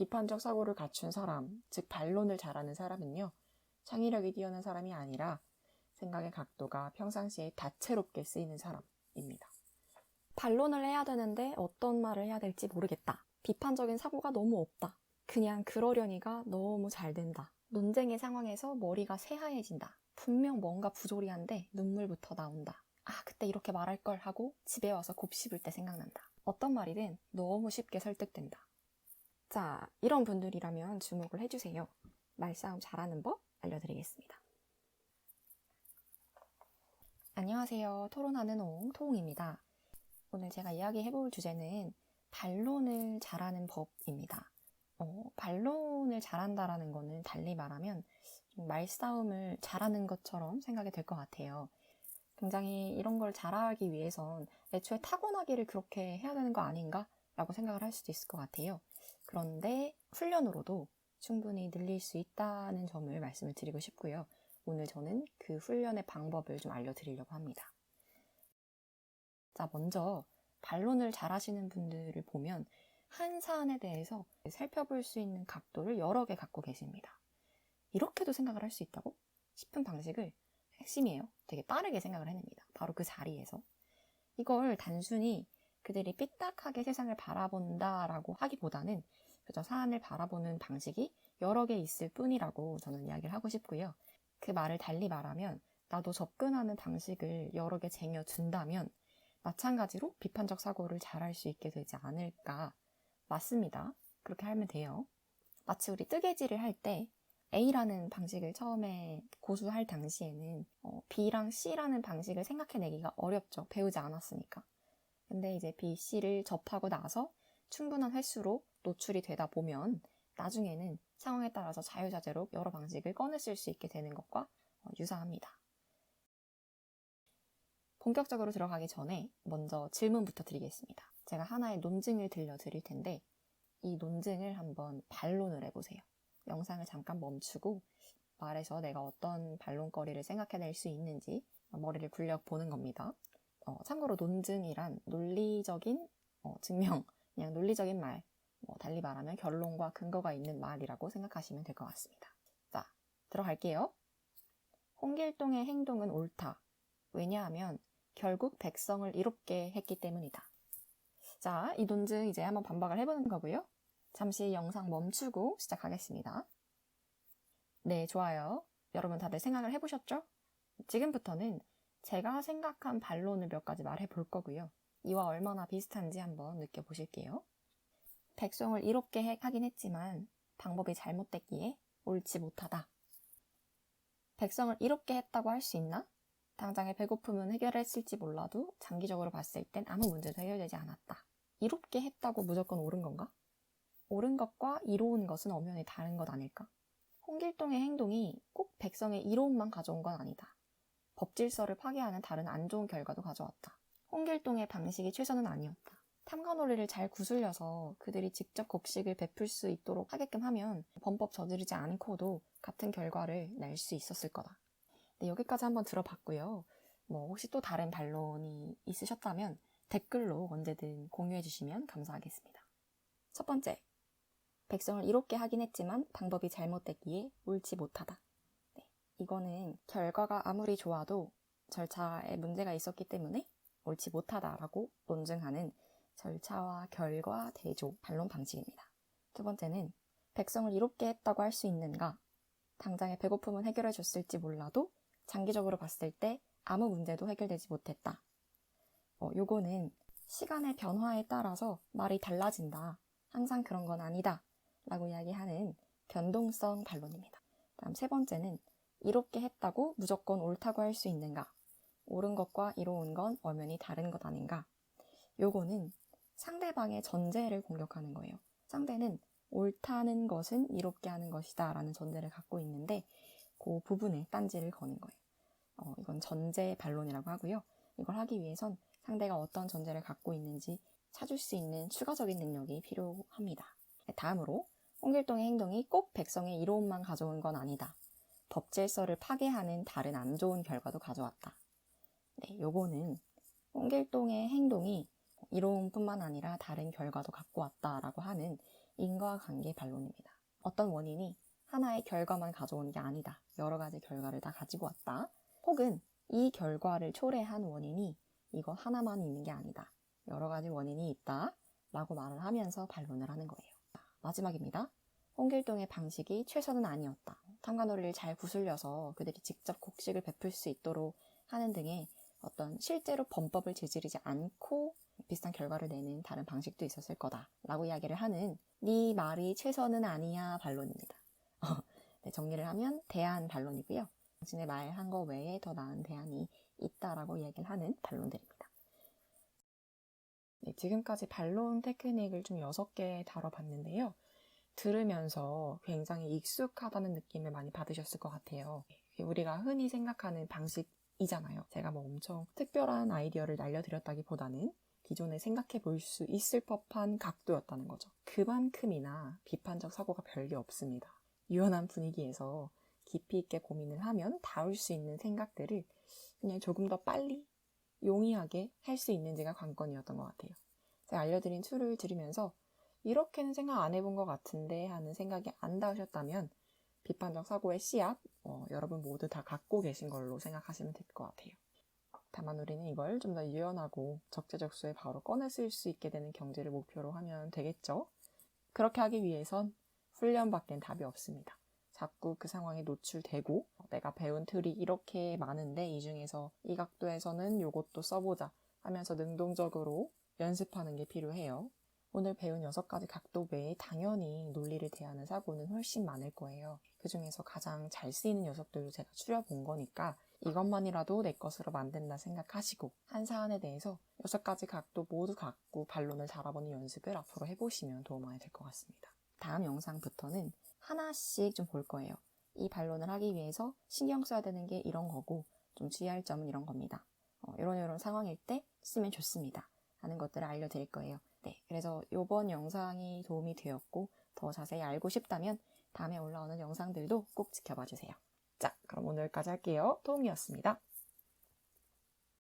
비판적 사고를 갖춘 사람, 즉 반론을 잘하는 사람은요, 창의력이 뛰어난 사람이 아니라 생각의 각도가 평상시에 다채롭게 쓰이는 사람입니다. 반론을 해야 되는데 어떤 말을 해야 될지 모르겠다. 비판적인 사고가 너무 없다. 그냥 그러려니가 너무 잘 된다. 논쟁의 상황에서 머리가 새하얘진다. 분명 뭔가 부조리한데 눈물부터 나온다. 아, 그때 이렇게 말할 걸 하고 집에 와서 곱씹을 때 생각난다. 어떤 말이든 너무 쉽게 설득된다. 자, 이런 분들이라면 주목을 해주세요. 말싸움 잘하는 법 알려드리겠습니다. 안녕하세요. 토론하는 토홍입니다. 오늘 제가 이야기해볼 주제는 반론을 잘하는 법입니다. 반론을 잘한다라는 거는 달리 말하면 말싸움을 잘하는 것처럼 생각이 될 것 같아요. 굉장히 이런 걸 잘하기 위해선 애초에 타고나기를 그렇게 해야 되는 거 아닌가? 라고 생각을 할 수도 있을 것 같아요. 그런데 훈련으로도 충분히 늘릴 수 있다는 점을 말씀을 드리고 싶고요. 오늘 저는 그 훈련의 방법을 좀 알려드리려고 합니다. 자, 먼저 반론을 잘하시는 분들을 보면 한 사안에 대해서 살펴볼 수 있는 각도를 여러 개 갖고 계십니다. 이렇게도 생각을 할 수 있다고? 싶은 방식을 핵심이에요. 되게 빠르게 생각을 해냅니다. 바로 그 자리에서. 이걸 단순히 그들이 삐딱하게 세상을 바라본다라고 하기보다는 그저 사안을 바라보는 방식이 여러 개 있을 뿐이라고 저는 이야기를 하고 싶고요. 그 말을 달리 말하면 나도 접근하는 방식을 여러 개 쟁여준다면 마찬가지로 비판적 사고를 잘할 수 있게 되지 않을까. 맞습니다. 그렇게 하면 돼요. 마치 우리 뜨개질을 할 때 A라는 방식을 처음에 고수할 당시에는 B랑 C라는 방식을 생각해내기가 어렵죠. 배우지 않았으니까. 근데 이제 B, C를 접하고 나서 충분한 횟수로 노출이 되다 보면 나중에는 상황에 따라서 자유자재로 여러 방식을 꺼내 쓸 수 있게 되는 것과 유사합니다. 본격적으로 들어가기 전에 먼저 질문부터 드리겠습니다. 제가 하나의 논증을 들려드릴 텐데 이 논증을 한번 반론을 해보세요. 영상을 잠깐 멈추고 말에서 내가 어떤 반론거리를 생각해낼 수 있는지 머리를 굴려보는 겁니다. 참고로 논증이란 논리적인 증명, 그냥 논리적인 말, 달리 말하면 결론과 근거가 있는 말이라고 생각하시면 될 것 같습니다. 자, 들어갈게요. 홍길동의 행동은 옳다. 왜냐하면 결국 백성을 이롭게 했기 때문이다. 자, 이 논증 이제 한번 반박을 해보는 거고요. 잠시 영상 멈추고 시작하겠습니다. 네, 좋아요. 여러분 다들 생각을 해보셨죠? 지금부터는 제가 생각한 반론을 몇 가지 말해볼 거고요. 이와 얼마나 비슷한지 한번 느껴보실게요. 백성을 이롭게 하긴 했지만 방법이 잘못됐기에 옳지 못하다. 백성을 이롭게 했다고 할 수 있나? 당장의 배고픔은 해결했을지 몰라도 장기적으로 봤을 땐 아무 문제도 해결되지 않았다. 이롭게 했다고 무조건 옳은 건가? 옳은 것과 이로운 것은 엄연히 다른 것 아닐까? 홍길동의 행동이 꼭 백성의 이로움만 가져온 건 아니다. 법질서를 파괴하는 다른 안 좋은 결과도 가져왔다. 홍길동의 방식이 최선은 아니었다. 탐관 논리를 잘 구슬려서 그들이 직접 곡식을 베풀 수 있도록 하게끔 하면 범법 저지르지 않고도 같은 결과를 낼 수 있었을 거다. 네, 여기까지 한번 들어봤고요. 혹시 또 다른 반론이 있으셨다면 댓글로 언제든 공유해 주시면 감사하겠습니다. 첫 번째, 백성을 이롭게 하긴 했지만 방법이 잘못됐기에 옳지 못하다. 네, 이거는 결과가 아무리 좋아도 절차에 문제가 있었기 때문에 옳지 못하다라고 논증하는 절차와 결과 대조 반론 방식입니다. 두 번째는 백성을 이롭게 했다고 할 수 있는가? 당장의 배고픔은 해결해 줬을지 몰라도 장기적으로 봤을 때 아무 문제도 해결되지 못했다. 요거는 시간의 변화에 따라서 말이 달라진다. 항상 그런 건 아니다. 라고 이야기하는 변동성 반론입니다. 다음 세 번째는 이롭게 했다고 무조건 옳다고 할 수 있는가? 옳은 것과 이로운 건 엄연히 다른 것 아닌가? 요거는 상대방의 전제를 공격하는 거예요. 상대는 옳다는 것은 이롭게 하는 것이다 라는 전제를 갖고 있는데 그 부분에 딴지를 거는 거예요. 이건 전제 반론이라고 하고요. 이걸 하기 위해선 상대가 어떤 전제를 갖고 있는지 찾을 수 있는 추가적인 능력이 필요합니다. 다음으로 홍길동의 행동이 꼭 백성의 이로움만 가져온 건 아니다. 법질서를 파괴하는 다른 안 좋은 결과도 가져왔다. 네, 요거는 홍길동의 행동이 이로움뿐만 아니라 다른 결과도 갖고 왔다라고 하는 인과관계 반론입니다. 어떤 원인이 하나의 결과만 가져오는 게 아니다. 여러 가지 결과를 다 가지고 왔다. 혹은 이 결과를 초래한 원인이 이거 하나만 있는 게 아니다. 여러 가지 원인이 있다. 라고 말을 하면서 반론을 하는 거예요. 마지막입니다. 홍길동의 방식이 최선은 아니었다. 탄관오리를 잘 구슬려서 그들이 직접 곡식을 베풀 수 있도록 하는 등의 어떤 실제로 범법을 저지르지 않고 비슷한 결과를 내는 다른 방식도 있었을 거다 라고 이야기를 하는 네 말이 최선은 아니야 반론입니다. 네, 정리를 하면 대안 반론이고요. 당신의 말한 거 외에 더 나은 대안이 있다라고 이야기를 하는 반론들입니다. 네, 지금까지 반론 테크닉을 좀 6개 다뤄봤는데요. 들으면서 굉장히 익숙하다는 느낌을 많이 받으셨을 것 같아요. 우리가 흔히 생각하는 방식이잖아요. 제가 뭐 엄청 특별한 아이디어를 날려드렸다기보다는 기존에 생각해 볼 수 있을 법한 각도였다는 거죠. 그만큼이나 비판적 사고가 별게 없습니다. 유연한 분위기에서 깊이 있게 고민을 하면 닿을 수 있는 생각들을 그냥 조금 더 빨리 용이하게 할 수 있는지가 관건이었던 것 같아요. 제가 알려드린 툴을 들으면서 이렇게는 생각 안 해본 것 같은데 하는 생각이 안 닿으셨다면 비판적 사고의 씨앗 여러분 모두 다 갖고 계신 걸로 생각하시면 될 것 같아요. 다만 우리는 이걸 좀 더 유연하고 적재적소에 바로 꺼내 쓸 수 있게 되는 경지를 목표로 하면 되겠죠? 그렇게 하기 위해선 훈련밖엔 답이 없습니다. 자꾸 그 상황에 노출되고 내가 배운 틀이 이렇게 많은데 이 중에서 이 각도에서는 이것도 써보자 하면서 능동적으로 연습하는 게 필요해요. 오늘 배운 6가지 각도 외에 당연히 논리를 대하는 사고는 훨씬 많을 거예요. 그 중에서 가장 잘 쓰이는 녀석들도 제가 추려본 거니까 이것만이라도 내 것으로 만든다 생각하시고 한 사안에 대해서 6가지 각도 모두 갖고 반론을 달아보는 연습을 앞으로 해보시면 도움 많이 될 것 같습니다. 다음 영상부터는 하나씩 좀 볼 거예요. 이 반론을 하기 위해서 신경 써야 되는 게 이런 거고 좀 주의할 점은 이런 겁니다. 이런 상황일 때 쓰면 좋습니다. 하는 것들을 알려드릴 거예요. 네, 그래서 이번 영상이 도움이 되었고 더 자세히 알고 싶다면 다음에 올라오는 영상들도 꼭 지켜봐 주세요. 자, 그럼 오늘까지 할게요. 도움이었습니다.